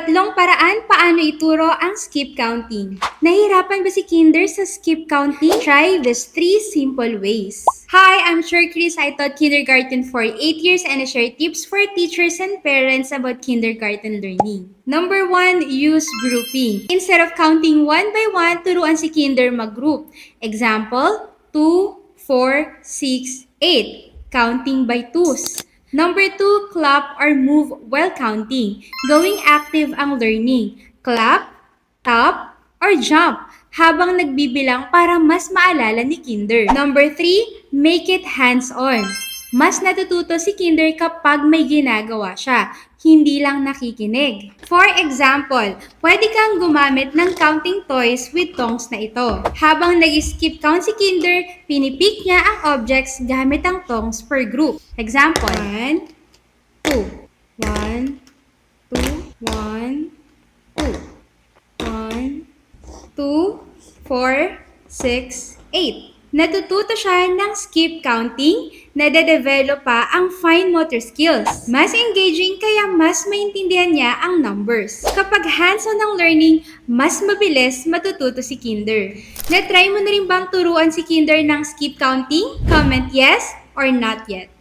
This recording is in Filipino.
Tatlong paraan paano ituro ang skip counting. Nahihirapan ba si Kinder sa skip counting? Try these 3 simple ways. Hi, I'm sure Chris. I taught kindergarten for 8 years and I share tips for teachers and parents about kindergarten learning. Number 1, use grouping. Instead of counting 1 by 1, turuan si Kinder mag-group. Example, 2, 4, 6, 8. Counting by twos. Number 2, clap or move while counting. Gawing active ang learning. Clap, tap, or jump habang nagbibilang para mas maalala ni Kinder. Number 3, make it hands-on. Mas natututo si Kinder kapag may ginagawa siya, hindi lang nakikinig. For example, pwede kang gumamit ng counting toys with tongs na ito. Habang nag-skip count si Kinder, pinipick niya ang objects gamit ang tongs per group. Example, 1, 2, 1, 2, 1, 2, 1, 2, 4, 6, 8. Natututo siya ng skip counting, nade-develop pa ang fine motor skills. Mas engaging kaya mas maintindihan niya ang numbers. Kapag hands-on ang learning, mas mabilis matututo si Kinder. Na-try mo na rin bang turuan si Kinder ng skip counting? Comment yes or not yet.